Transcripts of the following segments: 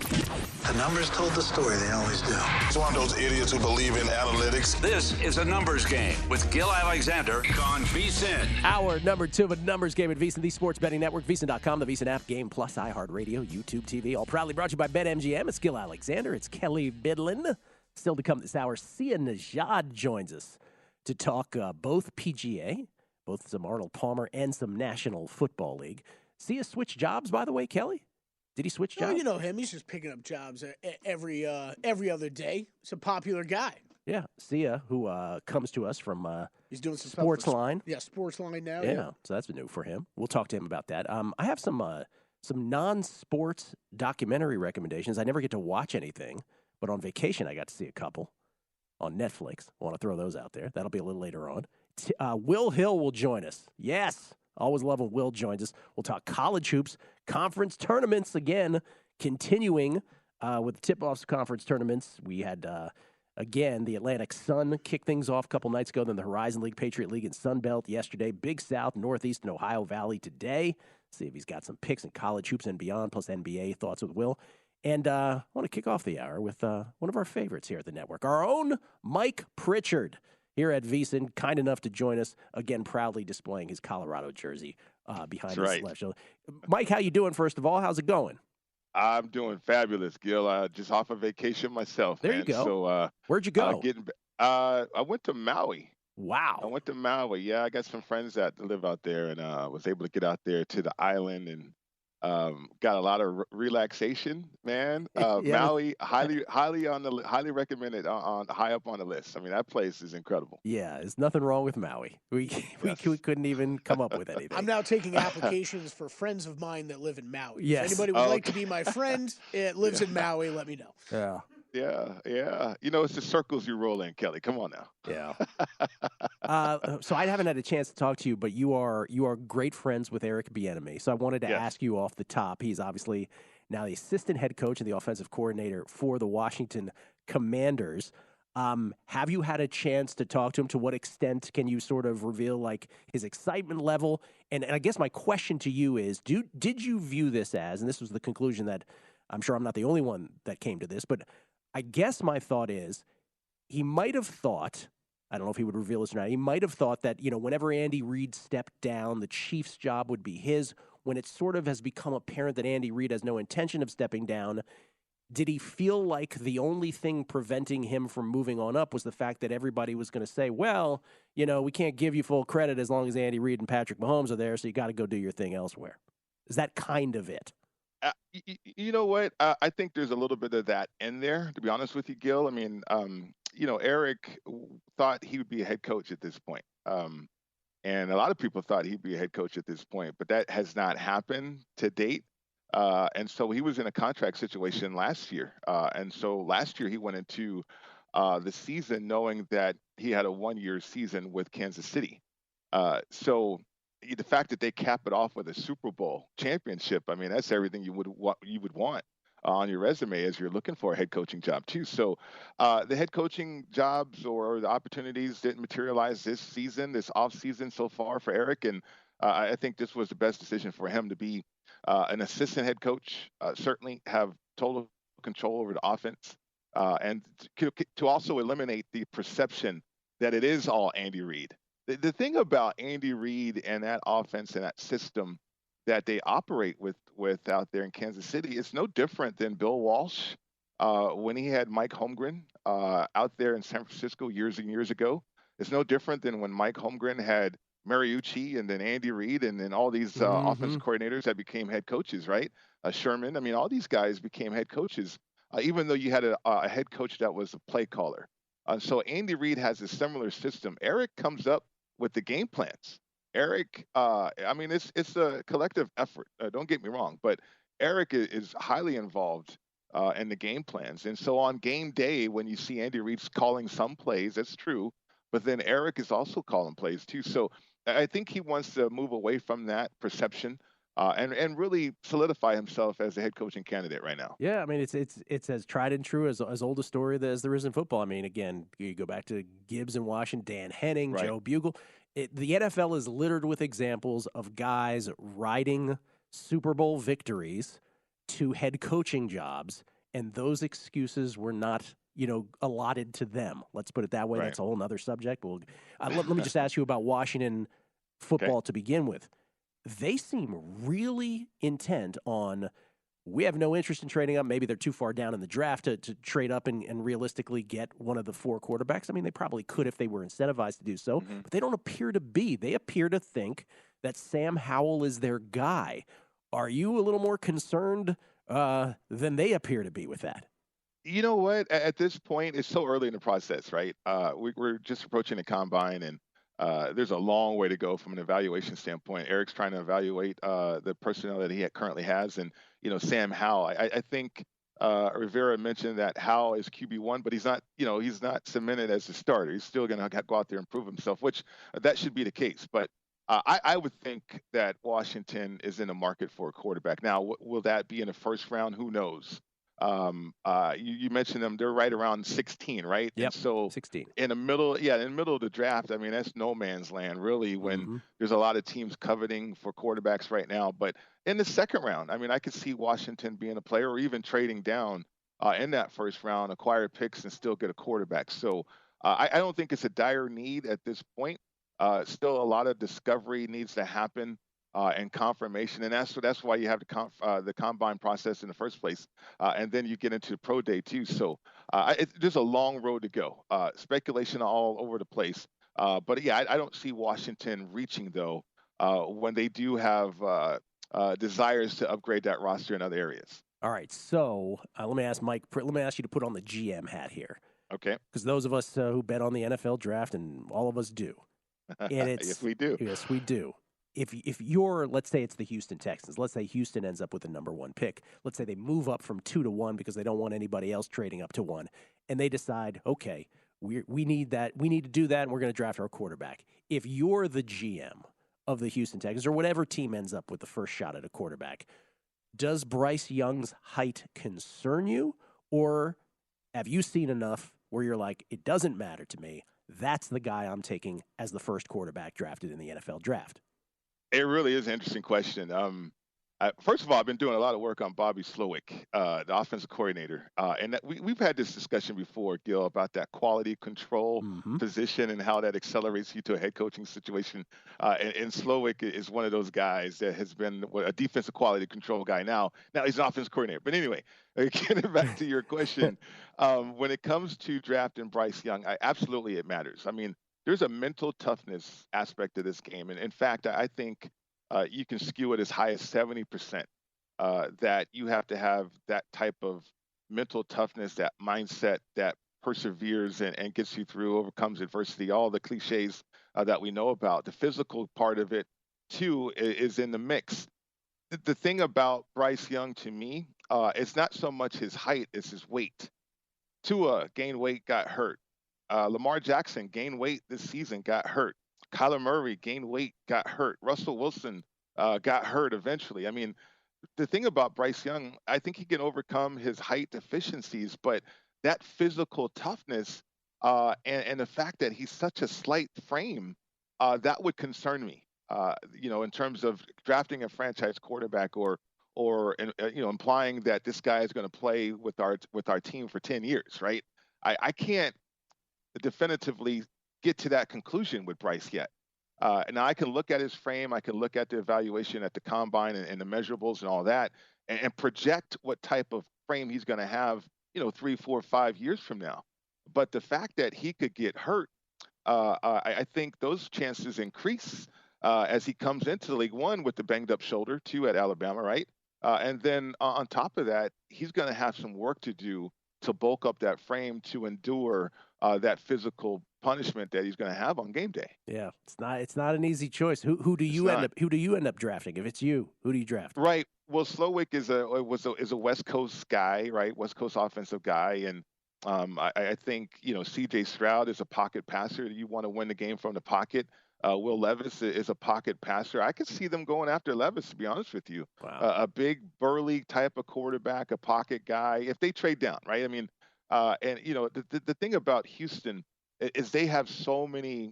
The numbers told the story. They always do. It's one of those idiots who believe in analytics. This is a numbers game with Gill Alexander on VSiN. Hour number 2 of a numbers game at VSiN, the sports betting network, VSiN.com, the VSiN app, Game Plus, iHeartRadio, YouTube TV, all proudly brought to you by BetMGM. It's Gill Alexander. It's Kelley Bydlon. Still to come this hour, Sia Nejad joins us to talk both PGA, both some Arnold Palmer and some National Football League. Sia switched jobs, by the way, Kelley? Did he switch jobs? No, you know him. He's just picking up jobs every other day. He's a popular guy. Yeah, Sia, who comes to us from he's doing some Sportsline. Sportsline now. Yeah, so that's been new for him. We'll talk to him about that. I have some non-sports documentary recommendations. I never get to watch anything, but on vacation I got to see a couple on Netflix. I want to throw those out there. That'll be a little later on. Will Hill will join us. Yes. Always love when Will joins us. We'll talk college hoops, conference tournaments again, continuing with tip-offs conference tournaments. We had, again, the Atlantic Sun kick things off a couple nights ago, then the Horizon League, Patriot League, and Sun Belt yesterday. Big South, Northeast, and Ohio Valley today. See if he's got some picks in college hoops and beyond, plus NBA thoughts with Will. And I want to kick off the hour with one of our favorites here at the network, our own Mike Pritchard. Here at VSiN, kind enough to join us, again, proudly displaying his Colorado jersey behind his left shoulder. Mike, how you doing, first of all? How's it going? I'm doing fabulous, Gil. Just off of vacation myself. There you go. So, where'd you go? I went to Maui. Wow. I went to Maui. Yeah, I got some friends that live out there, and was able to get out there to the island and got a lot of relaxation, man. Yeah. Maui, highly recommended, high up on the list. I mean, that place is incredible. Yeah, there's nothing wrong with Maui. We couldn't even come up with anything. I'm now taking applications for friends of mine that live in Maui. Yes. If anybody would like to be my friend, it lives in Maui, let me know. Yeah. Yeah. You know, it's the circles you roll in, Kelley. Come on now. Yeah. So I haven't had a chance to talk to you, but you are great friends with Eric Bieniemy. So I wanted to ask you off the top. He's obviously now the assistant head coach and the offensive coordinator for the Washington Commanders. Have you had a chance to talk to him? To what extent can you sort of reveal like his excitement level? And I guess my question to you is, did you view this as, and this was the conclusion that I'm sure I'm not the only one that came to this, but I guess my thought is he might have thought, I don't know if he would reveal this or not, he might have thought that, whenever Andy Reid stepped down, the Chiefs' job would be his. When it sort of has become apparent that Andy Reid has no intention of stepping down, did he feel like the only thing preventing him from moving on up was the fact that everybody was going to say, well, we can't give you full credit as long as Andy Reid and Patrick Mahomes are there, so you got to go do your thing elsewhere? Is that kind of it? You know what? I think there's a little bit of that in there, to be honest with you, Gil. I mean, Eric thought he would be a head coach at this point. And a lot of people thought he'd be a head coach at this point, but that has not happened to date. And so he was in a contract situation last year. And so last year he went into the season knowing that he had a 1-year season with Kansas City. So the fact that they cap it off with a Super Bowl championship, I mean, that's everything you would want on your resume as you're looking for a head coaching job too. So the head coaching jobs or the opportunities didn't materialize this off season so far for Eric. And I think this was the best decision for him to be an assistant head coach, certainly have total control over the offense, and to also eliminate the perception that it is all Andy Reid. The thing about Andy Reid and that offense and that system that they operate with out there in Kansas City, it's no different than Bill Walsh when he had Mike Holmgren out there in San Francisco years and years ago. It's no different than when Mike Holmgren had Mariucci and then Andy Reid and then all these offensive coordinators that became head coaches, right? Sherman. I mean, all these guys became head coaches, even though you had a head coach that was a play caller. So Andy Reid has a similar system. Eric comes up with the game plans. Eric, I mean, it's a collective effort. Don't get me wrong, but Eric is highly involved in the game plans. And so on game day, when you see Andy Reid's calling some plays, that's true, but then Eric is also calling plays too. So I think he wants to move away from that perception and really solidify himself as a head coaching candidate right now. Yeah, I mean, it's as tried and true as old a story as there is in football. I mean, again, you go back to Gibbs in Washington, Dan Henning, right. Joe Bugle. The NFL is littered with examples of guys riding Super Bowl victories to head coaching jobs, and those excuses were not, allotted to them. Let's put it that way. Right. That's a whole other subject. Well, let me just ask you about Washington football to begin with. They seem really intent on, we have no interest in trading up. Maybe they're too far down in the draft to trade up and realistically get one of the 4 quarterbacks. I mean, they probably could if they were incentivized to do so, but they don't appear to be. They appear to think that Sam Howell is their guy. Are you a little more concerned than they appear to be with that? You know what? At this point, it's so early in the process, right? We're just approaching the combine, and there's a long way to go from an evaluation standpoint. Eric's trying to evaluate the personnel that he currently has, and Sam Howell. I think Rivera mentioned that Howell is QB1, but he's not cemented as a starter. He's still going to go out there and prove himself, which that should be the case. But I would think that Washington is in the market for a quarterback. Now, will that be in the first round? Who knows? You mentioned them; they're right around 16, right? Yep. And so 16 in the middle of the draft. I mean, that's no man's land, really. When there's a lot of teams coveting for quarterbacks right now. But in the second round, I mean, I could see Washington being a player, or even trading down in that first round, acquire picks, and still get a quarterback. So I don't think it's a dire need at this point. Still, a lot of discovery needs to happen. And confirmation, and that's why you have the combine process in the first place, and then you get into pro day too. So there's a long road to go. Speculation all over the place, but yeah, I don't see Washington reaching though when they do have desires to upgrade that roster in other areas. All right, so let me ask Mike. Let me ask you to put on the GM hat here. Okay. Because those of us who bet on the NFL draft, and all of us do, and it's yes, we do. Yes, we do. If you're, let's say it's the Houston Texans, let's say Houston ends up with the number 1 pick. Let's say they move up from 2 to 1 because they don't want anybody else trading up to 1, and they decide, okay, we need that, we need to do that, and we're going to draft our quarterback. If you're the GM of the Houston Texans, or whatever team ends up with the first shot at a quarterback, does Bryce Young's height concern you, or have you seen enough where you're like, it doesn't matter to me, that's the guy I'm taking as the first quarterback drafted in the NFL draft? It really is an interesting question. First of all, I've been doing a lot of work on Bobby Slowick, the offensive coordinator, and we've had this discussion before, Gill, about that quality control position and how that accelerates you to a head coaching situation. And Slowick is one of those guys that has been a defensive quality control guy. Now he's an offensive coordinator. But anyway, getting back to your question, when it comes to drafting Bryce Young, absolutely it matters. I mean, there's a mental toughness aspect of this game. And in fact, I think you can skew it as high as 70%, that you have to have that type of mental toughness, that mindset that perseveres and gets you through, overcomes adversity, all the cliches that we know about. The physical part of it, too, is in the mix. The thing about Bryce Young, to me, it's not so much his height, it's his weight. Tua gained weight, got hurt. Lamar Jackson gained weight this season, got hurt. Kyler Murray gained weight, got hurt. Russell Wilson got hurt eventually. I mean, the thing about Bryce Young, I think he can overcome his height deficiencies, but that physical toughness and the fact that he's such a slight frame, that would concern me. In terms of drafting a franchise quarterback or implying that this guy is going to play with our team for 10 years, right? I can't definitively get to that conclusion with Bryce yet. Now I can look at his frame, I can look at the evaluation at the combine and the measurables and all that, and project what type of frame he's going to have, 3, 4, 5 years from now. But the fact that he could get hurt, I think those chances increase as he comes into League One with the banged up shoulder, too, at Alabama, right? And then on top of that, he's going to have some work to do to bulk up that frame to endure that physical punishment that he's going to have on game day. Yeah, it's not an easy choice. Who do you end up drafting? If it's you, who do you draft? Right. Well, Slowick is a West Coast guy, right? West Coast offensive guy, and I think C.J. Stroud is a pocket passer. You want to win the game from the pocket. Will Levis is a pocket passer. I could see them going after Levis, to be honest with you. Wow. A big burly type of quarterback, a pocket guy. If they trade down, right? I mean, the thing about Houston is they have so many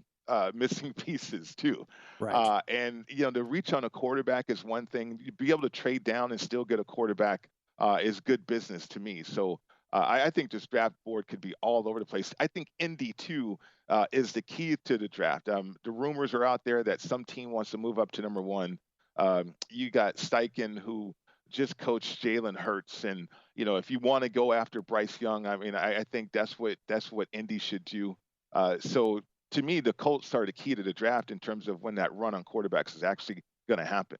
missing pieces too. Right. And the reach on a quarterback is one thing. You'd be able to trade down and still get a quarterback is good business to me. So I think this draft board could be all over the place. I think Indy, too, is the key to the draft. The rumors are out there that some team wants to move up to number 1. You got Steichen, who just coached Jalen Hurts. And, if you want to go after Bryce Young, I mean, I think that's what Indy should do. So to me, the Colts are the key to the draft in terms of when that run on quarterbacks is actually going to happen.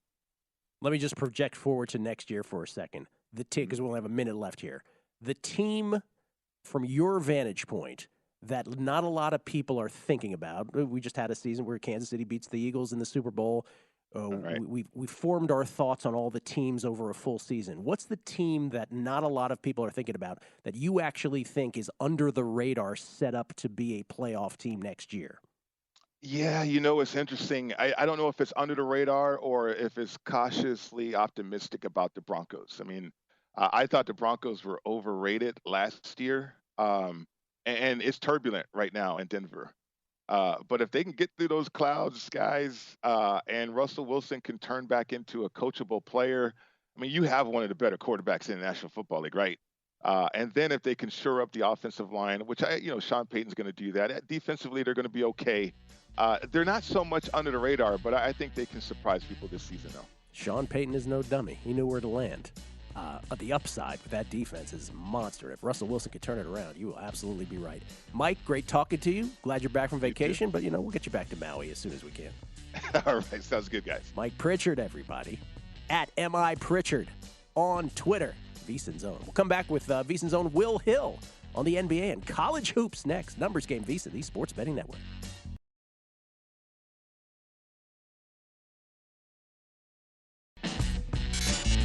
Let me just project forward to next year for a second. Because we'll have a minute left here. The team, from your vantage point, that not a lot of people are thinking about. We just had a season where Kansas City beats the Eagles in the Super Bowl. Right. We formed our thoughts on all the teams over a full season. What's the team that not a lot of people are thinking about that you actually think is under the radar, set up to be a playoff team next year? Yeah, it's interesting. I don't know if it's under the radar or if it's cautiously optimistic about the Broncos. I mean, I thought the Broncos were overrated last year, and it's turbulent right now in Denver. But if they can get through those clouds, guys, and Russell Wilson can turn back into a coachable player, I mean, you have one of the better quarterbacks in the National Football League, right? And then if they can shore up the offensive line, which Sean Payton's going to do that. Defensively, they're going to be okay. They're not so much under the radar, but I think they can surprise people this season, though. Sean Payton is no dummy. He knew where to land. The upside with that defense is a monster. If Russell Wilson could turn it around, you will absolutely be right. Mike, great talking to you. Glad you're back from vacation, but, we'll get you back to Maui as soon as we can. All right, sounds good, guys. Mike Pritchard, everybody, at MI Pritchard on Twitter, VSiN Zone. We'll come back with VSiN Zone Will Hill on the NBA and college hoops next. Numbers Game VSiN, the Sports Betting Network.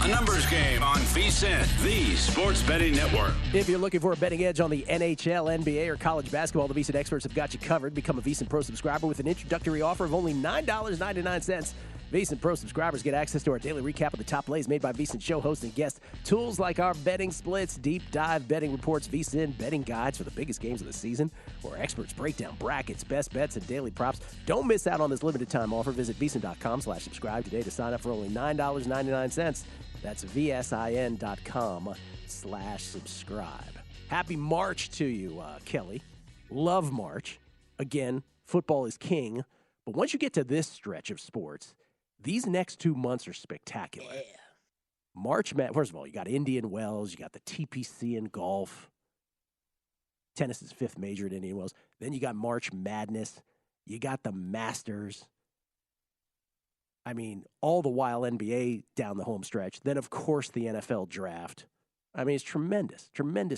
A numbers game on VSiN, the Sports Betting Network. If you're looking for a betting edge on the NHL, NBA, or college basketball, the VSiN experts have got you covered. Become a VSiN Pro subscriber with an introductory offer of only $9.99. VSiN Pro subscribers get access to our daily recap of the top plays made by VSiN show hosts and guests. Tools like our betting splits, deep dive betting reports, VSiN betting guides for the biggest games of the season, where experts break down brackets, best bets, and daily props. Don't miss out on this limited time offer. Visit VSiN.com/subscribe today to sign up for only $9.99. That's VSIN.com/subscribe. Happy March to you, Kelley. Love March. Again, football is king. But once you get to this stretch of sports, these next 2 months are spectacular. Yeah. First of all, you got Indian Wells, you got the TPC in golf. Tennis is 5th major at Indian Wells. Then you got March Madness. You got the Masters. I mean, all the while NBA down the home stretch. Then, of course, the NFL draft. I mean, it's tremendous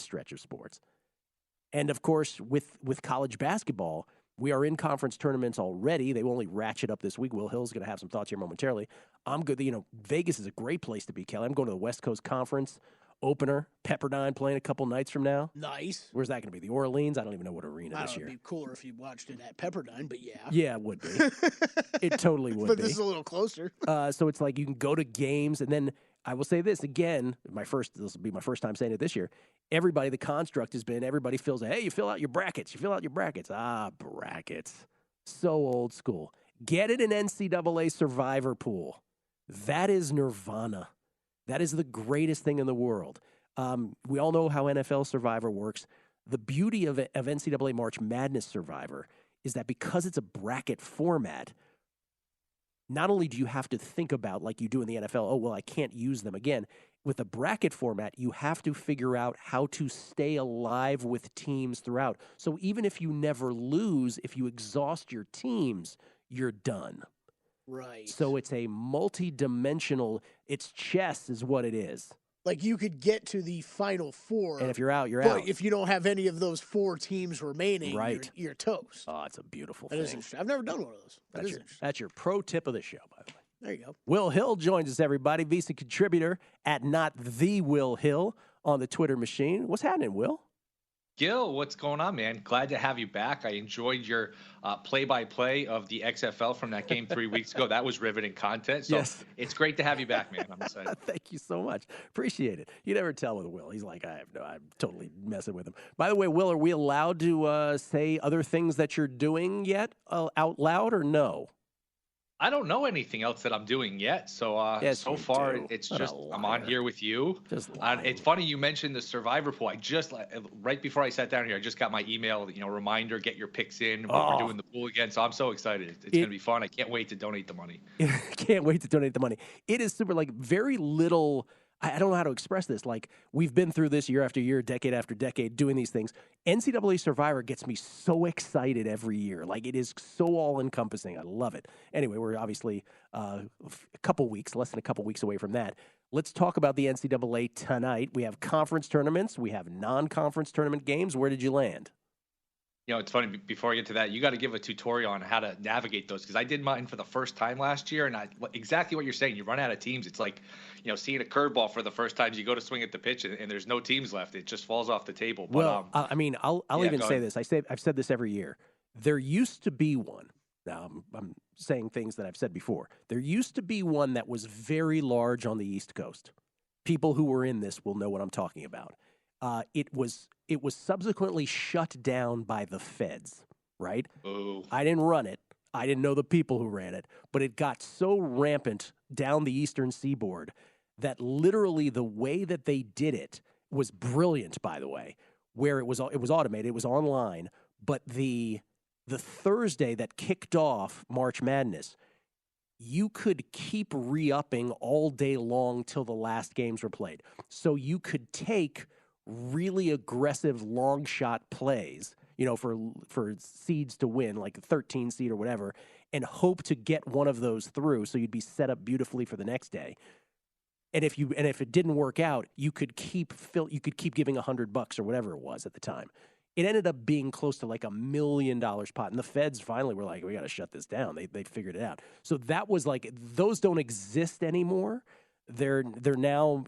stretch of sports. And, of course, with college basketball, we are in conference tournaments already. They will only ratchet up this week. Will Hill's going to have some thoughts here momentarily. I'm good. Vegas is a great place to be, Kelley. I'm going to the West Coast Conference opener. Pepperdine playing a couple nights from now. Nice. Where's that going to be? The Orleans? I don't even know what arena this year. It'd be cooler if you watched it at Pepperdine, but yeah. Yeah, it would be. It totally would be. But this is a little closer. So it's like you can go to games, and then I will say this again. This will be my first time saying it this year. The construct has been everybody feels, hey, you fill out your brackets. Brackets. So old school. Get it an NCAA survivor pool. That is nirvana. That is the greatest thing in the world. We all know how NFL Survivor works. The beauty of NCAA March Madness Survivor is that because it's a bracket format, not only do you have to think about, like you do in the NFL, I can't use them again. With a bracket format, you have to figure out how to stay alive with teams throughout. So even if you never lose, if you exhaust your teams, you're done. Right. So it's a multi-dimensional, it's chess is what it is. Like you could get to the Final Four. And if you're out, you're but out. if you don't have any of those 4 teams remaining, right. you're toast. Oh, it's a beautiful That thing. is interesting. I've never done one of those. That's your pro tip of the show, by the way. There you go. Will Hill joins us, everybody. VSiN Contributor at Not The Will Hill on the Twitter machine. What's happening, Will? Gill, what's going on, man? Glad to have you back. I enjoyed your play-by-play of the XFL from that game 3 weeks ago. That was riveting content. So yes. It's great to have you back, man. I'm excited. Thank you so much. Appreciate it. You never tell with Will. He's like, I'm totally messing with him. By the way, Will, are we allowed to say other things that you're doing yet out loud or no? I don't know anything else that I'm doing yet. So Yes, so you far do. it's What a just I'm on liar. here with you. Just It's lying. funny you mentioned the Survivor pool. I just right before I sat down here, I just got my email, reminder, get your picks in. We're doing the pool again, so I'm so excited. It's going to be fun. I can't wait to donate the money. Can't wait to donate the money. It is super, like, very little. I don't know how to express this. Like, we've been through this year after year, decade after decade, doing these things. NCAA Survivor gets me so excited every year. Like, it is so all-encompassing. I love it. Anyway, we're obviously less than a couple weeks away from that. Let's talk about the NCAA tonight. We have conference tournaments. We have non-conference tournament games. Where did you land? It's funny, before I get to that, you got to give a tutorial on how to navigate those, because I did mine for the first time last year, and exactly what you're saying, you run out of teams. It's like, seeing a curveball for the first time, you go to swing at the pitch, and there's no teams left. It just falls off the table. But, Well, I'll even say this. I've said this every year. There used to be one. Now, I'm saying things that I've said before. There used to be one that was very large on the East Coast. People who were in this will know what I'm talking about. It was subsequently shut down by the feds, right? Ooh. I didn't run it. I didn't know the people who ran it, but it got so rampant down the eastern seaboard that literally the way that they did it was brilliant, by the way, where it was automated, it was online, but the Thursday that kicked off March Madness, you could keep re-upping all day long till the last games were played. So you could take really aggressive long shot plays, for seeds to win, like a 13 seed or whatever, and hope to get one of those through, so you'd be set up beautifully for the next day. And if it didn't work out, you could keep giving $100 or whatever it was at the time. It ended up being close to like $1 million pot, and the feds finally were like, "We got to shut this down." They figured it out. So that was like, those don't exist anymore. They're now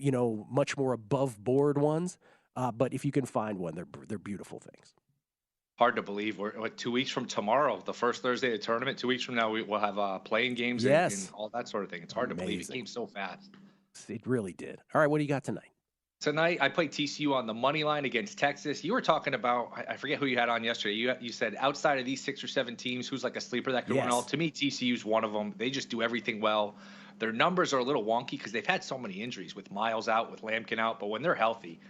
much more above board ones. But if you can find one, they're beautiful things. Hard to believe. We're 2 weeks from tomorrow, the first Thursday of the tournament. 2 weeks from now, we'll have playing games and all that sort of thing. It's hard to believe. It came so fast. It really did. All right, what do you got tonight? Tonight, I played TCU on the money line against Texas. You were talking about, I forget who you had on yesterday. You said outside of these 6 or 7 teams, who's like a sleeper that could win all? To me, TCU's one of them. They just do everything well. Their numbers are a little wonky because they've had so many injuries, with Miles out, with Lampkin out. But when they're healthy,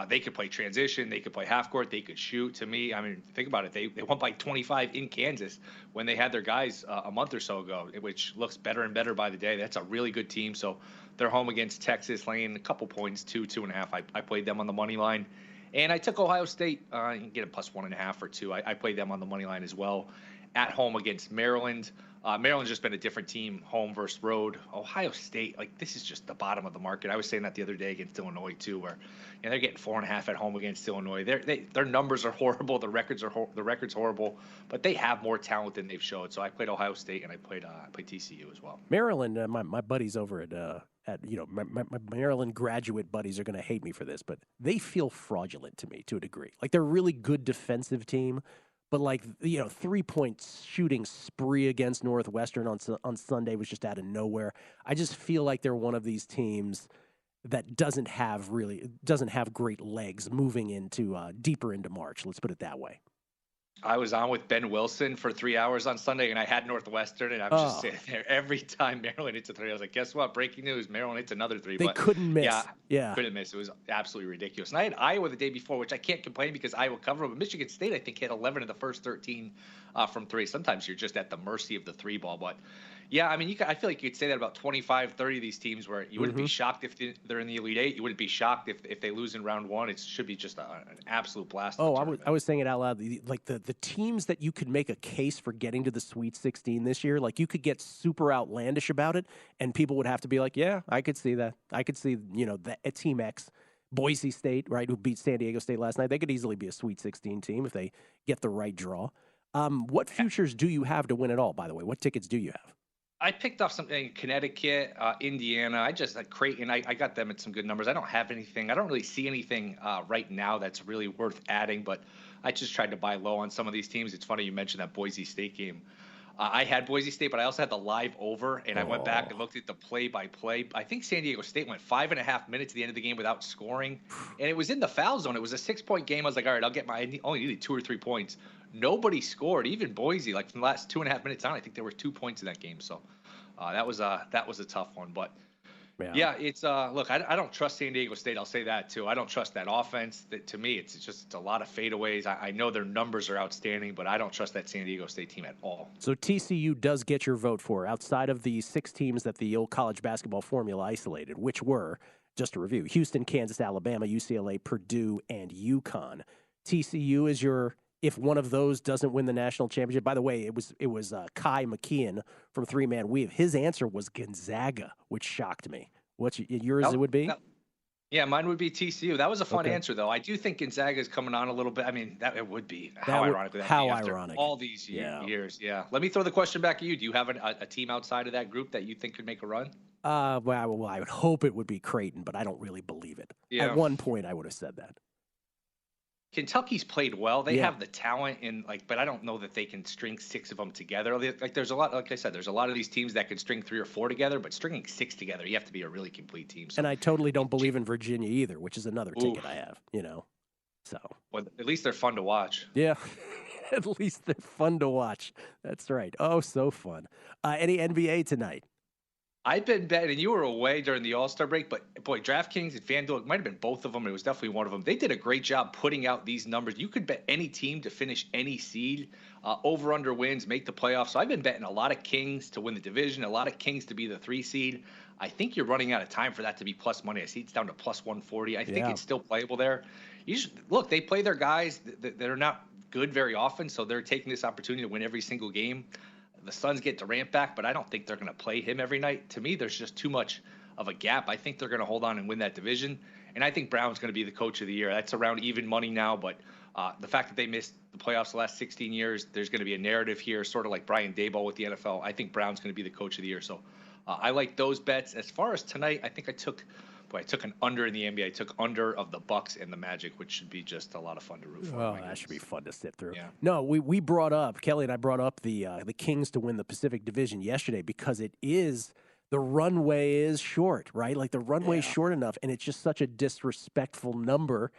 they could play transition, they could play half court, they could shoot. To me, I mean, think about it. They won by 25 in Kansas when they had their guys a month or so ago, which looks better and better by the day. That's a really good team. So they're home against Texas, laying a couple points, 2.5. I played them on the money line. And I took Ohio State. You can get a plus 1.5 or 2. I played them on the money line as well. At home against Maryland. Maryland's just been a different team, home versus road. Ohio State, like, this is just the bottom of the market. I was saying that the other day against Illinois too, where they're getting 4.5 at home against Illinois. Their numbers are horrible. The record's horrible, but they have more talent than they've showed. So I played Ohio State and I played TCU as well. Maryland, my buddies over at my Maryland graduate buddies are going to hate me for this, but they feel fraudulent to me to a degree. Like, they're a really good defensive team. But, 3-point shooting spree against Northwestern on Sunday was just out of nowhere. I just feel like they're one of these teams that doesn't have great legs moving into deeper into March. Let's put it that way. I was on with Ben Wilson for 3 hours on Sunday, and I had Northwestern, and I was just sitting there every time Maryland hits a 3. I was like, guess what? Breaking news, Maryland hits another 3. They couldn't miss. Yeah. Couldn't miss. It was absolutely ridiculous. And I had Iowa the day before, which I can't complain because Iowa covered. But Michigan State, I think, hit 11 of the first 13 from 3. Sometimes you're just at the mercy of the 3 ball. But, yeah, I mean, I feel like you could say that about 25, 30 of these teams where you wouldn't be shocked if they're in the Elite 8. You wouldn't be shocked if they lose in round 1. It should be just an absolute blast. Oh, I was saying it out loud. Like, the teams that you could make a case for getting to the Sweet 16 this year, like, you could get super outlandish about it, and people would have to be like, yeah, I could see that. I could see, Team X, Boise State, right, who beat San Diego State last night. They could easily be a Sweet 16 team if they get the right draw. What futures do you have to win it all, by the way? What tickets do you have? I picked off something in Connecticut, Indiana. I just like Creighton. I got them at some good numbers. I don't have anything. I don't really see anything right now that's really worth adding, but I just tried to buy low on some of these teams. It's funny you mentioned that Boise State game. I had Boise State, but I also had the live over, and I went back and looked at the play-by-play. I think San Diego State went 5.5 minutes at the end of the game without scoring, and it was in the foul zone. It was a 6-point game. I was like, all right, I'll get I only needed 2 or 3 points. Nobody scored, even Boise. Like, from the last 2.5 minutes on, I think there were 2 points in that game. So That was a tough one, but yeah, it's look, I don't trust San Diego State. I'll say that too. I don't trust that offense. To me, it's a lot of fadeaways. I know their numbers are outstanding, but I don't trust that San Diego State team at all. So TCU does get your vote for outside of the 6 teams that the old college basketball formula isolated, which were, just to review, Houston, Kansas, Alabama, UCLA, Purdue, and UConn. TCU is your, if one of those doesn't win the national championship. By the way, it was Kai McKeon from Three Man Weave. His answer was Gonzaga, which shocked me. What's yours? It would be. Yeah, mine would be TCU. That was a fun answer, though. I do think Gonzaga is coming on a little bit. I mean, it would be. How ironic would that be? How after ironic. All these years. Yeah. Let me throw the question back at you. Do you have a team outside of that group that you think could make a run? Well, I would hope it would be Creighton, but I don't really believe it. Yeah. At one point, I would have said that. Kentucky's played well. They have the talent, but I don't know that they can string 6 of them together. There's a lot, like I said, there's a lot of these teams that can string 3 or 4 together, but stringing 6 together, you have to be a really complete team. So. And I totally don't believe in Virginia either, which is another ticket I have, So. Well, at least they're fun to watch. Yeah. At least they're fun to watch. That's right. Oh, so fun. Any NBA tonight? I've been betting, and you were away during the All-Star break, but boy, DraftKings and FanDuel, it might have been both of them. It was definitely one of them. They did a great job putting out these numbers. You could bet any team to finish any seed, over/under wins, make the playoffs. So I've been betting a lot of Kings to win the division, a lot of Kings to be the 3 seed. I think you're running out of time for that to be plus money. I see it's down to plus 140. I think it's still playable there. Look, they play their guys. They're not good very often, so they're taking this opportunity to win every single game. The Suns get Durant back, but I don't think they're going to play him every night. To me, there's just too much of a gap. I think they're going to hold on and win that division, and I think Brown's going to be the coach of the year. That's around even money now, but the fact that they missed the playoffs the last 16 years, there's going to be a narrative here, sort of like Brian Daboll with the NFL. I think Brown's going to be the coach of the year, so I like those bets. As far as tonight, I think I took an under in the NBA. I took under of the Bucks and the Magic, which should be just a lot of fun to root for. Well, that should be fun to sit through. Yeah. No, we brought up, Kelley and I brought up the Kings to win the Pacific Division yesterday because the runway is short, right? Like the runway is short enough, and it's just such a disrespectful number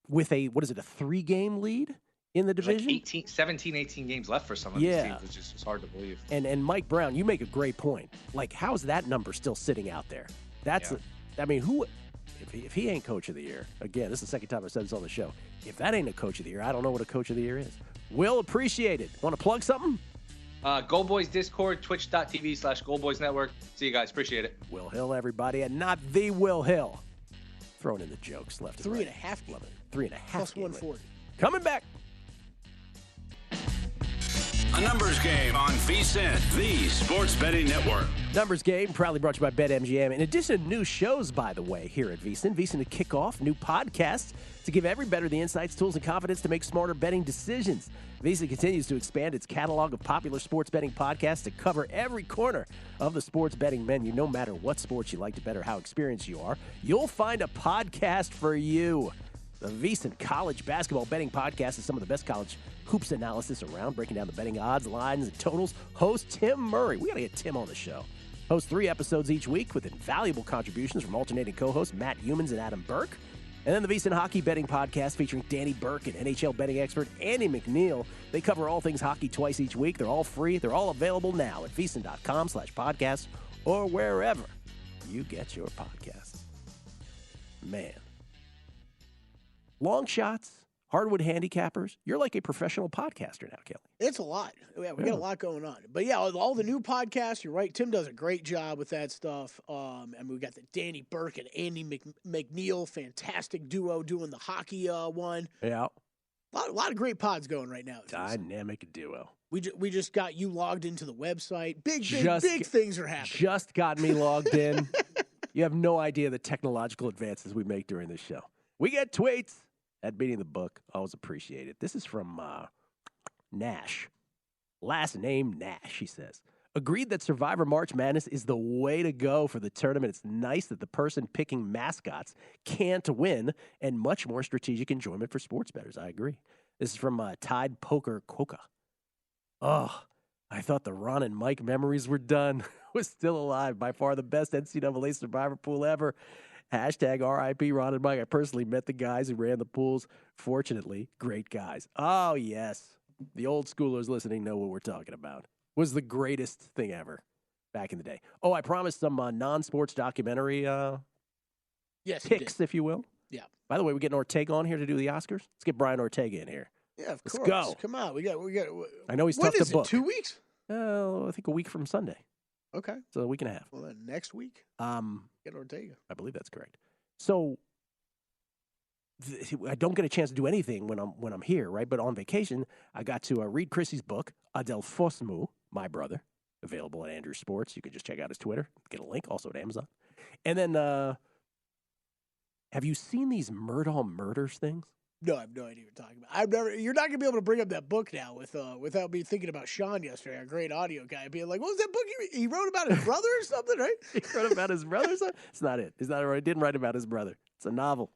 with a 3-game lead in the division? Like 17, 18 games left for some of these teams, which is just hard to believe. And Mike Brown, you make a great point. Like, how's that number still sitting out there? If he ain't coach of the year, again, this is the second time I've said this on the show. If that ain't a coach of the year, I don't know what a coach of the year is. Will, appreciate it. Want to plug something? Go Boys Discord, twitch.tv/Go Boys Network. See you guys. Appreciate it. Will Hill, everybody, and not the Will Hill. Throwing in the jokes left and right. 3.5 Love it. 3.5 plus 140. Coming back. A numbers game on VSiN, the Sports Betting Network. Numbers game proudly brought to you by BetMGM. In addition to new shows, by the way, here at VSiN to kick off new podcasts to give every bettor the insights, tools, and confidence to make smarter betting decisions. VSiN continues to expand its catalog of popular sports betting podcasts to cover every corner of the sports betting menu. No matter what sports you like to bet or how experienced you are, you'll find a podcast for you. The VSiN College Basketball Betting Podcast is some of the best college hoops analysis around, breaking down the betting odds, lines, and totals. Host Tim Murray. We got to get Tim on the show. Hosts 3 episodes each week with invaluable contributions from alternating co-hosts Matt Humans and Adam Burke. And then the VSiN Hockey Betting Podcast featuring Danny Burke and NHL betting expert Andy McNeil. They cover all things hockey twice each week. They're all free. They're all available now at VSiN.com/podcasts or wherever you get your podcasts. Man. Long shots, hardwood handicappers. You're like a professional podcaster now, Kelley. It's a lot. We got a lot going on. But yeah, all the new podcasts, you're right. Tim does a great job with that stuff. And we got the Danny Burke and Andy McNeil, fantastic duo doing the hockey one. Yeah. A lot of great pods going right now. Dynamic duo. We just got you logged into the website. Big things are happening. Just got me logged in. You have no idea the technological advances we make during this show. We get tweets at Beating the Book. Always appreciate it. This is from Nash. Last name Nash, he says. Agreed that Survivor March Madness is the way to go for the tournament. It's nice that the person picking mascots can't win, and much more strategic enjoyment for sports bettors. I agree. This is from Tide Poker Coca. Oh, I thought the Ron and Mike memories were done. Was still alive. By far the best NCAA Survivor pool ever. Hashtag RIP Ron and Mike. I personally met the guys who ran the pools. Fortunately, great guys. Oh, yes. The old schoolers listening know what we're talking about. was the greatest thing ever back in the day. Oh, I promised some non-sports documentary picks, if you will. Yeah. By the way, we're getting Ortega on here to do the Oscars. Let's get Brian Ortega in here. Yeah, of course. Let's go. Come on, we got. I know he's tough to book. What is it? 2 weeks? I think a week from Sunday. Okay. So a week and a half. Well, then next week, get Ortega. I believe that's correct. So I don't get a chance to do anything when I'm here, right? But on vacation, I got to read Chrissy's book, Adel Fosmu, My Brother, available at Andrew Sports. You can just check out his Twitter, get a link, also at Amazon. And then, have you seen these Murdaugh murders things? No, I have no idea what you're talking about. You're not gonna be able to bring up that book now without me thinking about Sean yesterday, our great audio guy, being like, "What was that book he wrote about his brother or something?" Right? He wrote about his brother. It's not it. It's not. He didn't write about his brother. It's a novel.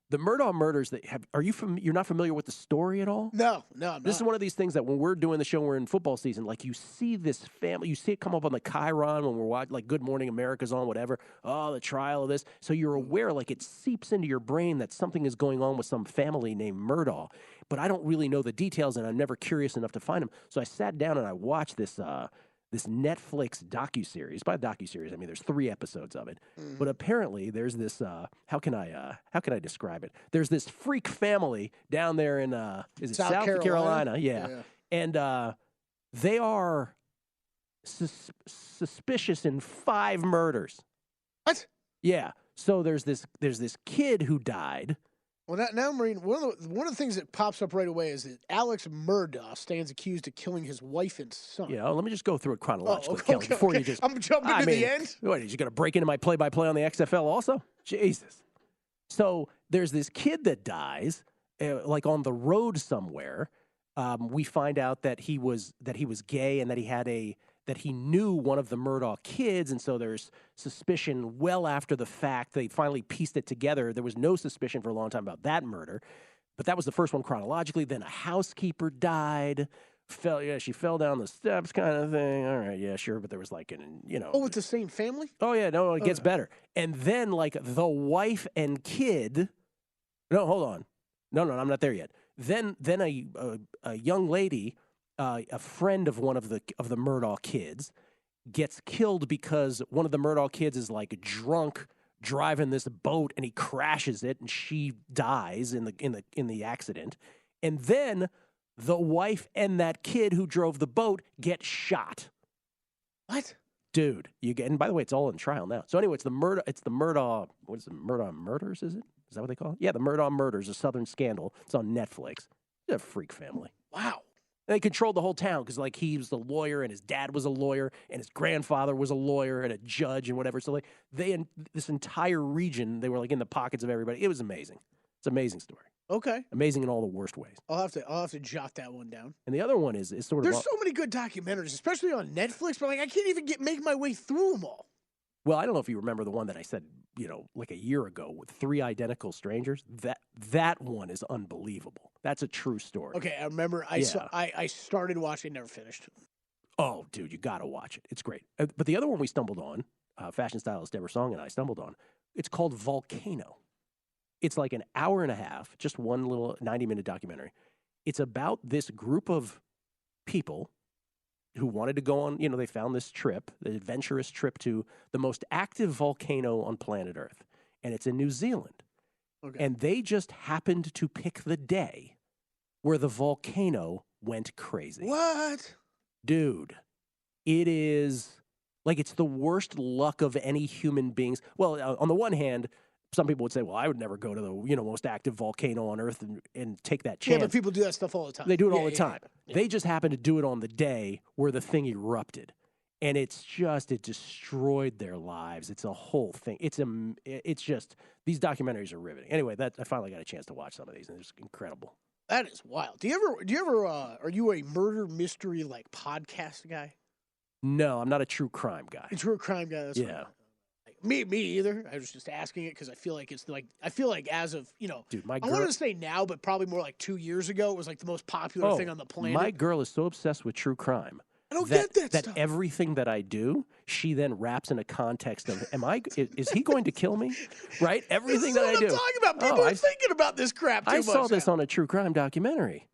The Murdaugh murders you're not familiar with the story at all? No, I'm not. This is one of these things that when we're doing the show, we're in football season, like you see this family, you see it come up on the Chiron when we're watching, like Good Morning America's on, whatever. Oh, the trial of this. So you're aware, like it seeps into your brain that something is going on with some family named Murdaugh. But I don't really know the details, and I'm never curious enough to find them. So I sat down and I watched this Netflix docuseries. By docuseries, I mean there's 3 episodes of it. Mm-hmm. But apparently there's this how can I describe it? There's this freak family down there in South Carolina? Yeah. And they are suspicious in 5 murders. What? Yeah. So there's this kid who died. Well, now, Marine, one of the things that pops up right away is that Alex Murdaugh stands accused of killing his wife and son. Yeah, let me just go through it chronologically, Kelley, before you just... I'm jumping to the end? What, are you going to break into my play-by-play on the XFL also? Jesus. So there's this kid that dies, like on the road somewhere. We find out that he was gay and that he knew one of the Murdaugh kids, and so there's suspicion well after the fact. They finally pieced it together. There was no suspicion for a long time about that murder, but that was the first one chronologically. Then a housekeeper died. She fell down the steps kind of thing. All right, yeah, sure, but there was like Oh, it's the same family? Oh, yeah, no, it gets better. And then like the wife and kid. No, hold on. No, I'm not there yet. Then a young lady, a friend of one of the Murdaugh kids, gets killed because one of the Murdaugh kids is like drunk driving this boat and he crashes it and she dies in the accident. And then the wife and that kid who drove the boat get shot. What? Dude, and by the way, it's all in trial now. So anyway, it's the Murdaugh, what is it, Murdaugh Murders, is it? Is that what they call it? Yeah, the Murdaugh Murders, a Southern Scandal. It's on Netflix. It's a freak family. Wow. And they controlled the whole town because, like, he was the lawyer and his dad was a lawyer and his grandfather was a lawyer and a judge and whatever. So, like, this entire region, they were, like, in the pockets of everybody. It was amazing. It's an amazing story. Okay. Amazing in all the worst ways. I'll have to jot that one down. And the other one is sort of... There's so many good documentaries, especially on Netflix, but, like, I can't even make my way through them all. Well, I don't know if you remember the one that I said, like a year ago with 3 identical strangers. That one is unbelievable. That's a true story. Okay, I remember. I started watching, never finished. Oh, dude, you got to watch it. It's great. But the other one we stumbled on, fashion stylist Deborah Song and I stumbled on, it's called Volcano. It's like an hour and a half, just one little 90-minute documentary. It's about this group of people who wanted to go on, they found this trip, the adventurous trip to the most active volcano on planet Earth. And it's in New Zealand. Okay. And they just happened to pick the day where the volcano went crazy. What? Dude, it is like it's the worst luck of any human beings. Well, on the one hand, some people would say, well, I would never go to the most active volcano on Earth and take that chance. Yeah, but people do that stuff all the time. They do it all the time. Yeah. They just happen to do it on the day where the thing erupted. And it destroyed their lives. It's a whole thing. It's just, these documentaries are riveting. Anyway, I finally got a chance to watch some of these, and it's incredible. That is wild. Do you ever, are you a murder mystery, like, podcast guy? No, I'm not a true crime guy. A true crime guy, that's yeah. Me either. I was just asking it because I feel like as of, dude, I wanted to say now, but probably more like 2 years ago, it was like the most popular thing on the planet. My girl is so obsessed with true crime. I don't get that stuff. That everything that I do, she then wraps in a context of, is he going to kill me? Right? Everything that I do. This is what I'm talking about. People are thinking about this crap too much. I saw this on a true crime documentary,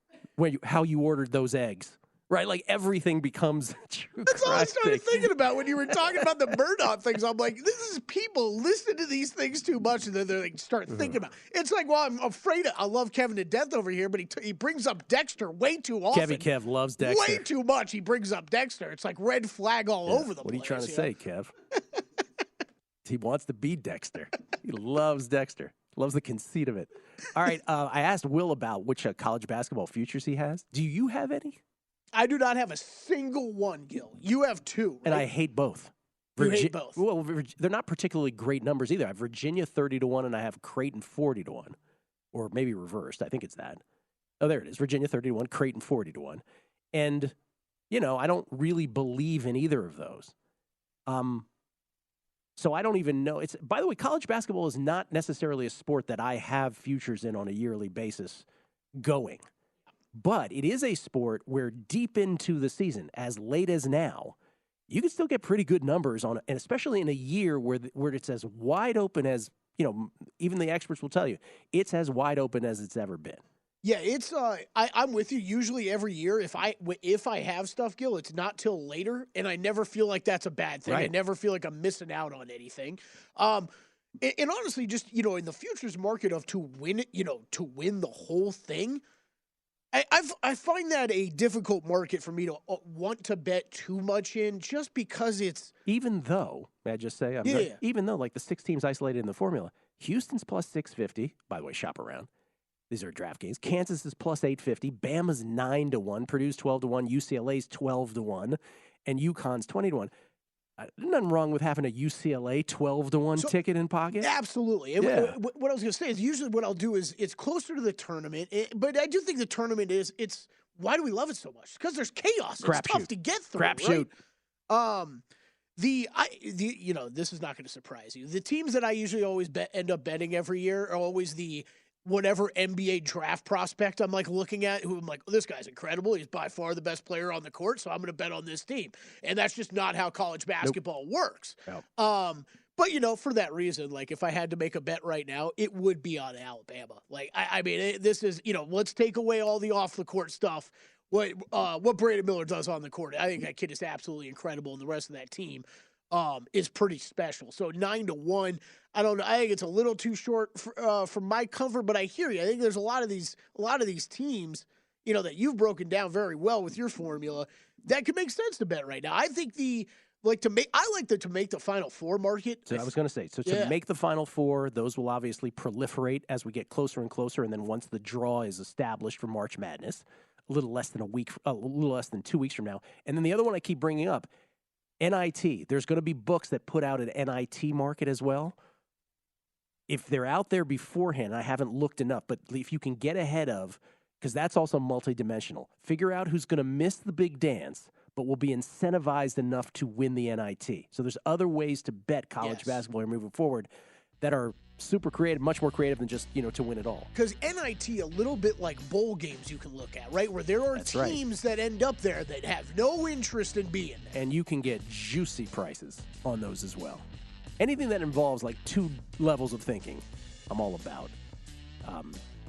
how you ordered those eggs. right? Like everything becomes true That's all I started crime. thinking about when you were talking about the Murdoch things. I'm like, this is people listen to these things too much, and then they like start thinking about. It's like, well, I'm afraid I love Kevin to death over here, but he brings up Dexter way too often. Kev loves Dexter. Way too much. He brings up Dexter. It's like red flag all over the place. What are you trying to say, Kev? He wants to be Dexter. He loves Dexter. Loves the conceit of it. All right, I asked Will about which college basketball futures he has. Do you have any? I do not have a single one, Gill. You have two, right? And I hate both. You hate both. Well, they're not particularly great numbers either. I have Virginia 30-1, and I have Creighton 40-1, or maybe reversed. I think it's that. Oh, there it is. Virginia 30-1, Creighton 40-1. And, I don't really believe in either of those. So I don't even know. By the way, college basketball is not necessarily a sport that I have futures in on a yearly basis going. But it is a sport where deep into the season, as late as now, you can still get pretty good numbers on it, and especially in a year where it's as wide open as, even the experts will tell you, it's as wide open as it's ever been. Yeah, it's I'm with you. Usually every year, if I have stuff, Gil, it's not till later, and I never feel like that's a bad thing. Right. I never feel like I'm missing out on anything. And honestly, just in the futures market of to win the whole thing, I find that a difficult market for me to want to bet too much in, just because it's even though, may I just say, even though like the 6 teams isolated in the formula, Houston's plus 650. By the way, shop around. These are DraftKings. Kansas is plus 850. Bama's 9-1. Purdue's 12-1. UCLA's 12-1. And UConn's 20-1. There's nothing wrong with having a UCLA 12-1 ticket in pocket. Absolutely. Yeah. What I was going to say is usually what I'll do is it's closer to the tournament. But I do think the tournament it's why do we love it so much? Because there's chaos. It's tough to get through. Crapshoot. This is not going to surprise you. The teams that I usually always end up betting every year are always the whatever NBA draft prospect I'm like looking at, who I'm like, this guy's incredible. He's by far the best player on the court, so I'm going to bet on this team. And that's just not how college basketball works. Nope. But for that reason, like if I had to make a bet right now, it would be on Alabama. Like this is let's take away all the off the court stuff. What Brandon Miller does on the court, I think that kid is absolutely incredible, and the rest of that team is pretty special. So 9-1, I don't know. I think it's a little too short for my comfort, but I hear you. I think there's a lot of these teams, that you've broken down very well with your formula that could make sense to bet right now. I think to make the Final Four market. So I was going to say, to make the Final Four, those will obviously proliferate as we get closer and closer, and then once the draw is established for March Madness, a little less than 2 weeks from now. And then the other one I keep bringing up, NIT. There's going to be books that put out an NIT market as well. If they're out there beforehand, I haven't looked enough, but if you can get ahead of, because that's also multidimensional, figure out who's going to miss the big dance, but will be incentivized enough to win the NIT. So there's other ways to bet college basketball moving forward that are super creative, much more creative than just, to win it all. Because NIT, a little bit like bowl games you can look at, right? Where there are teams that end up there that have no interest in being there. And you can get juicy prices on those as well. Anything that involves like 2 levels of thinking, I'm all about.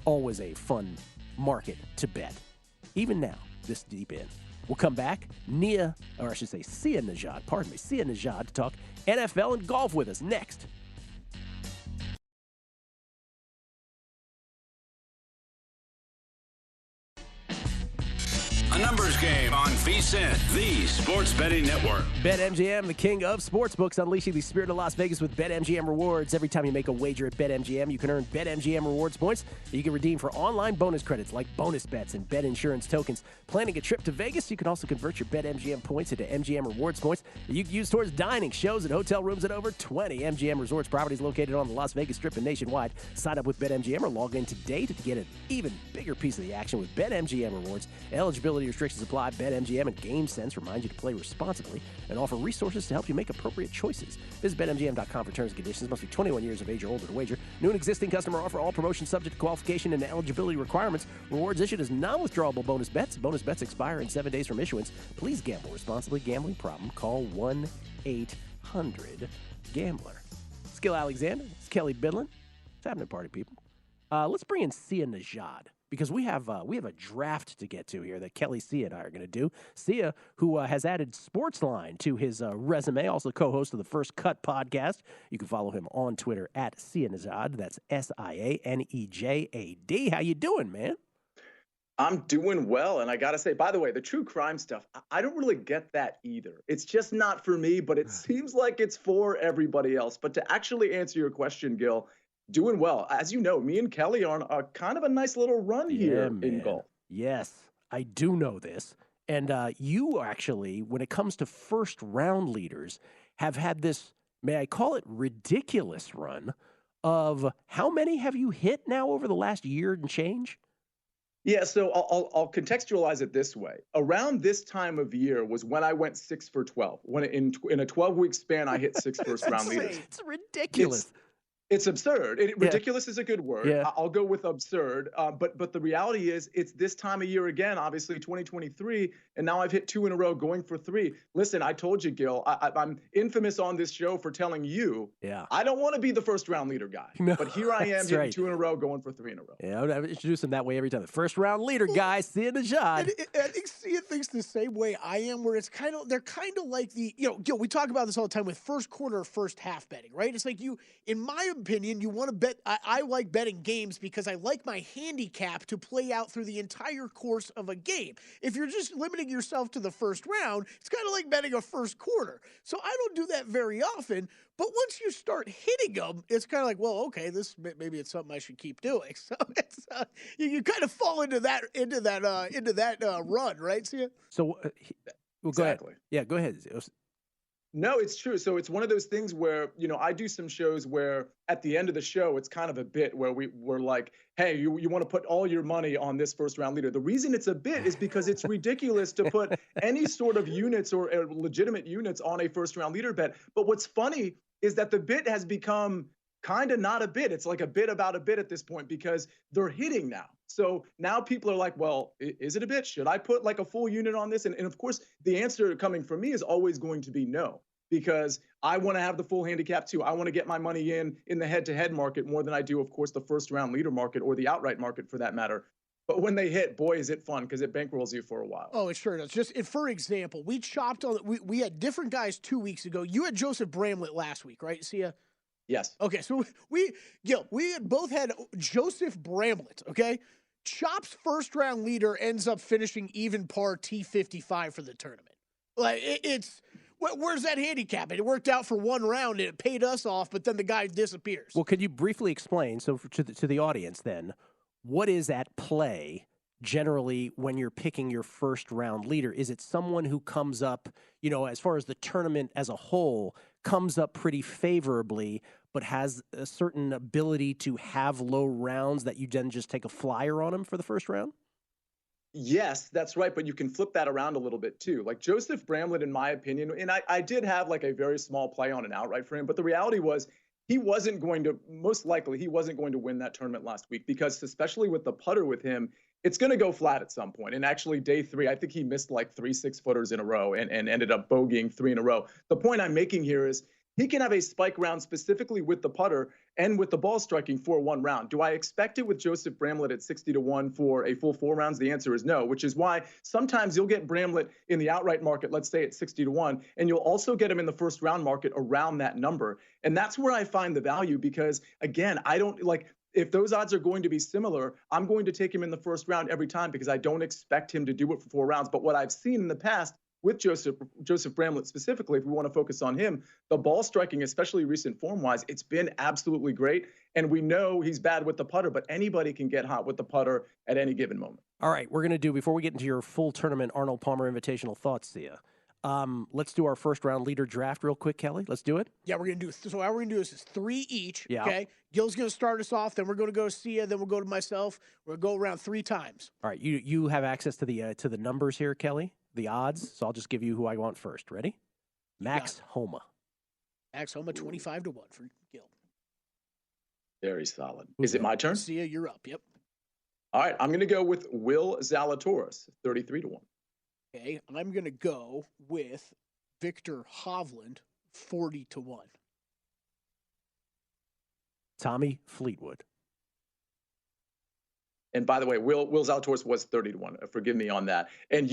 Always a fun market to bet. Even now, this deep in. We'll come back. Sia Nejad to talk NFL and golf with us next. A numbers game on VSiN, the Sports Betting Network. BetMGM, the king of sportsbooks, unleashing the spirit of Las Vegas with BetMGM rewards. Every time you make a wager at BetMGM, you can earn BetMGM rewards points that you can redeem for online bonus credits like bonus bets and bet insurance tokens. Planning a trip to Vegas, you can also convert your BetMGM points into MGM rewards points that you can use towards dining, shows, and hotel rooms at over 20 MGM resorts properties located on the Las Vegas Strip and nationwide. Sign up with BetMGM or log in today to get an even bigger piece of the action with BetMGM rewards. Eligibility restrictions apply. BetMGM and GameSense remind you to play responsibly and offer resources to help you make appropriate choices. Visit BetMGM.com for terms and conditions. Must be 21 years of age or older to wager. New and existing customer offer. All promotions subject to qualification and eligibility requirements. Rewards issued as non-withdrawable bonus bets. Bonus bets expire in 7 days from issuance. Please gamble responsibly. Gambling problem? Call 1-800-GAMBLER. It's Gill Alexander. It's Kelley Bydlon. It's happening, party people. Let's bring in Sia Nejad. because we have a draft to get to here that Kelley, Sia, and I are going to do. Sia, who has added Sportsline to his resume, also co-host of the First Cut podcast. You can follow him on Twitter at Sia Nejad. That's SIANEJAD. How you doing, man? I'm doing well, and I gotta say, by the way, the true crime stuff, I don't really get that either. It's just not for me, but it seems like it's for everybody else. But to actually answer your question, Gill, doing well. As you know, me and Kelley are on a kind of a nice little run here in golf. Yes, I do know this. And you actually, when it comes to first round leaders, have had this, may I call it, ridiculous run of how many have you hit now over the last year and change? Yeah, so I'll contextualize it this way. Around this time of year was when I went 6 for 12. When in a 12-week span, I hit 6 first-round leaders. It's ridiculous. It's absurd. Ridiculous is a good word. Yeah. I'll go with absurd. But the reality is it's this time of year again, obviously 2023, and now I've hit 2 in a row going for 3. Listen, I told you, Gill, I'm infamous on this show for telling you I don't want to be the first round leader guy. No, but here I am hitting 2 in a row going for 3 in a row. Yeah, I would introduce him that way every time. The first round leader guy, Sia Nejad. I think Sia thinks the same way I am, where they're kind of like Gill, we talk about this all the time with first quarter, first half betting, right? It's like in my opinion, you want to bet. I like betting games because I like my handicap to play out through the entire course of a game. If you're just limiting yourself to the first round, it's kind of like betting a first quarter. So I don't do that very often. But once you start hitting them, it's kind of like, well, okay, maybe it's something I should keep doing. So it's you kind of fall into that run, right, Sia? So, go ahead. Yeah, go ahead. No, it's true. So it's one of those things where, I do some shows where at the end of the show, it's kind of a bit where we're like, hey, you want to put all your money on this first round leader. The reason it's a bit is because it's ridiculous to put any sort of units or legitimate units on a first round leader bet. But what's funny is that the bit has become kind of not a bit. It's like a bit about a bit at this point because they're hitting now. So now people are like, well, is it a bit? Should I put like a full unit on this? And of course, the answer coming from me is always going to be no, because I want to have the full handicap too. I want to get my money in the head-to-head market more than I do, of course, the first round leader market or the outright market for that matter. But when they hit, boy, is it fun because it bankrolls you for a while. Oh, it sure does. For example, we chopped on we had different guys 2 weeks ago. You had Joseph Bramlett last week, right, Sia? Yes. Okay, so we had both had Joseph Bramlett, okay? Chop's first round leader ends up finishing even par T55 for the tournament. Like it's where's that handicap? It worked out for one round and it paid us off, but then the guy disappears. Well, could you briefly explain to the audience then, what is at play generally when you're picking your first round leader? Is it someone who comes up, as far as the tournament as a whole, comes up pretty favorably, but has a certain ability to have low rounds that you then just take a flyer on him for the first round? Yes, that's right. But you can flip that around a little bit too. Like Joseph Bramlett, in my opinion, and I did have like a very small play on an outright for him, but the reality was most likely he wasn't going to win that tournament last week because especially with the putter with him, it's going to go flat at some point. And actually day 3, I think he missed like 3 6-footers in a row and ended up bogeying 3 in a row. The point I'm making here is he can have a spike round specifically with the putter and with the ball striking for one round. Do I expect it with Joseph Bramlett at 60-1 for a full 4 rounds? The answer is no, which is why sometimes you'll get Bramlett in the outright market, let's say at 60-1, and you'll also get him in the first round market around that number. And that's where I find the value because, again, I don't like – if those odds are going to be similar, I'm going to take him in the first round every time because I don't expect him to do it for 4 rounds. But what I've seen in the past with Joseph Bramlett specifically, if we want to focus on him, the ball striking, especially recent form-wise, it's been absolutely great. And we know he's bad with the putter, but anybody can get hot with the putter at any given moment. All right, we're going to do, before we get into your full tournament Arnold Palmer Invitational thoughts, Sia, let's do our first round leader draft real quick, Kelley. Let's do it. Yeah, we're going to do it. So how we're going to do this is 3 each, yeah. Okay? Gill's going to start us off, then we're going to go to Sia, then we'll go to myself. We'll go around 3 times. All right, you have access to the numbers here, Kelley, the odds, so I'll just give you who I want first. Ready? Max Homa. Max Homa, 25-1 for Gill. Very solid. Is it my turn? Sia, you're up. Yep. All right, I'm going to go with Will Zalatoris, 33-1. Okay, I'm going to go with Victor Hovland, 40-1. Tommy Fleetwood. And by the way, Will Zalatoris was 30-1. Forgive me on that. And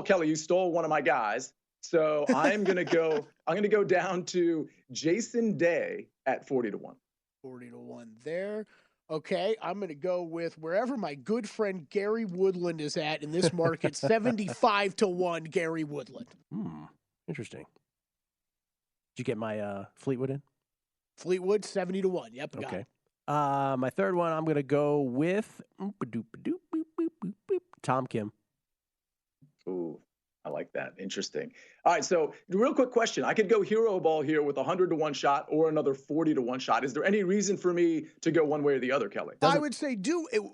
Kelley, you stole one of my guys. So I'm going to go down to Jason Day at 40-1. 40-1 there. Okay, I'm going to go with wherever my good friend Gary Woodland is at in this market, 75-1 Gary Woodland. Interesting. Did you get my Fleetwood in? Fleetwood, 70-1. Yep, got okay. it. My third one, I'm going to go with Tom Kim. Ooh, I like that. Interesting. All right, so real quick question. I could go hero ball here with 100-1 shot or another 40-1 shot. Is there any reason for me to go one way or the other, Kelley? I would say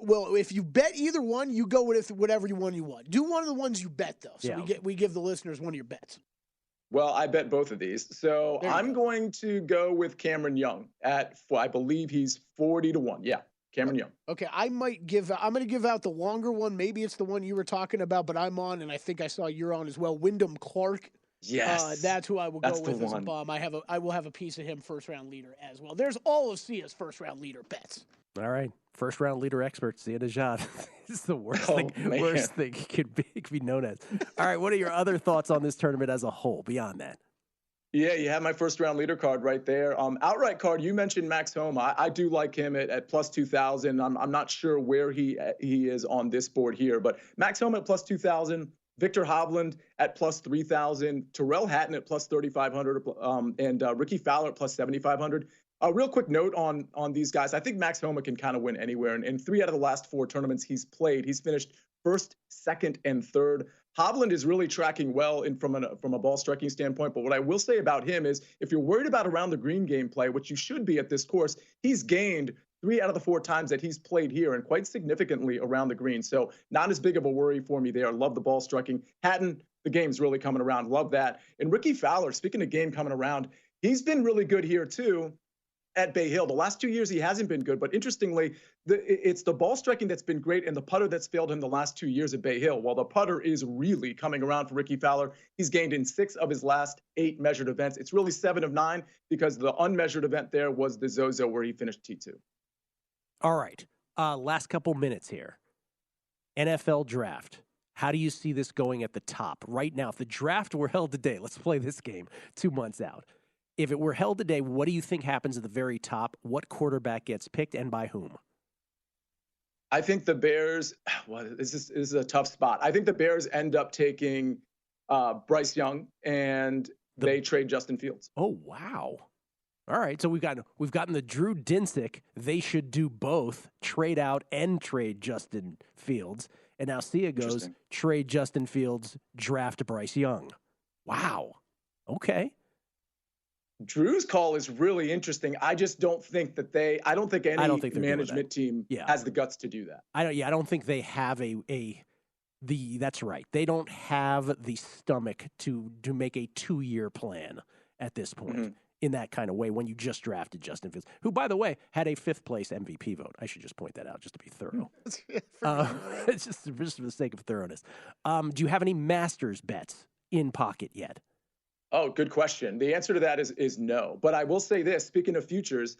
well, if you bet either one, you go with whatever one you want. Do one of the ones you bet, though. So we give the listeners one of your bets. Well, I bet both of these. So I'm going to go with Cameron Young I believe he's 40-1. Yeah, Cameron Young. Okay, I'm going to give out the longer one. Maybe it's the one you were talking about, but I'm on, and I think I saw you're on as well. Wyndham Clark. Yes. That's who I will go with as a bum. I will have a piece of him first round leader as well. There's all of Sia's first round leader bets. All right. First round leader expert, Sia Nejad. This is the worst thing it could be known as. All right. What are your other thoughts on this tournament as a whole beyond that? Yeah, you have my first round leader card right there. Outright card, you mentioned Max Homa. I do like him at plus 2,000. I'm not sure where he is on this board here, but Max Homa at plus 2,000. Victor Hovland at plus 3,000, Tyrrell Hatton at plus 3,500, and Ricky Fowler at plus 7,500. A real quick note on these guys. I think Max Homa can kind of win anywhere. And in 3 out of the last 4 tournaments he's played, he's finished first, second, and third. Hovland is really tracking well from a ball striking standpoint. But what I will say about him is if you're worried about around the green game play, which you should be at this course, he's gained 3 out of the 4 times that he's played here and quite significantly around the green. So not as big of a worry for me there. Love the ball striking. Hatton, the game's really coming around. Love that. And Ricky Fowler, speaking of game coming around, he's been really good here too at Bay Hill. The last 2 years he hasn't been good, but interestingly, it's the ball striking that's been great and the putter that's failed him the last 2 years at Bay Hill. While the putter is really coming around for Ricky Fowler, he's gained in 6 of his last 8 measured events. It's really 7 of 9 because the unmeasured event there was the Zozo where he finished T2. All right. Last couple minutes here. NFL draft. How do you see this going at the top right now? If the draft were held today, let's play this game 2 months out. If it were held today, what do you think happens at the very top? What quarterback gets picked and by whom? I think the Bears, this is a tough spot. I think the Bears end up taking Bryce Young and they trade Justin Fields. Oh, wow. All right, so we've gotten the Drew Dinsick. They should do both, trade out and trade Justin Fields. And now Sia goes, trade Justin Fields, draft Bryce Young. Wow. Okay. Drew's call is really interesting. I just don't think that any management team has the guts to do that. I don't think they have that's right. They don't have the stomach to make a 2-year plan at this point. In that kind of way when you just drafted Justin Fields, who, by the way, had a 5th place MVP vote. I should just point that out just to be thorough. It's just for the sake of thoroughness. Do you have any Masters bets in pocket yet? Oh, good question. The answer to that is no. But I will say this, speaking of futures,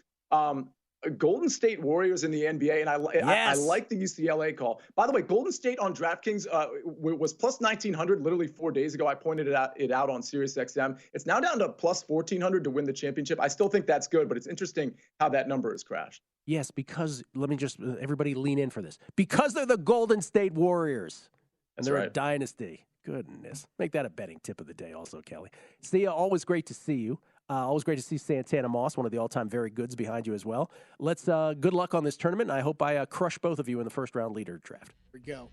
Golden State Warriors in the NBA, and I like the UCLA call. By the way, Golden State on DraftKings was plus 1,900 literally 4 days ago. I pointed it out on SiriusXM. It's now down to plus 1,400 to win the championship. I still think that's good, but it's interesting how that number has crashed. Yes, because everybody lean in for this. Because they're the Golden State Warriors, and they're a dynasty. Goodness. Make that a betting tip of the day also, Kelley. Sia, always great to see you. Always great to see Santana Moss, one of the all-time very goods behind you as well. Let's good luck on this tournament. I hope I crush both of you in the first round leader draft. Here we go.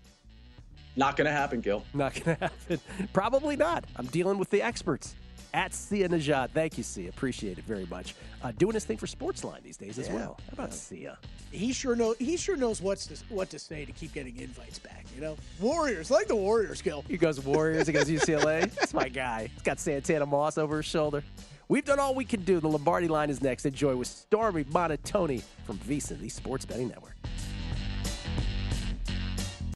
Not going to happen, Gill. Not going to happen. Probably not. I'm dealing with the experts. At Sia Nejad. Thank you, Sia. Appreciate it very much. Doing his thing for Sportsline these days as well. How about Sia? He sure knows what to say to keep getting invites back, you know? Warriors, like the Warriors, Gill. He goes Warriors, he goes UCLA. That's my guy. He's got Santana Moss over his shoulder. We've done all we can do. The Lombardi line is next. Enjoy with Stormy Monotoni from VSiN, the Sports Betting Network.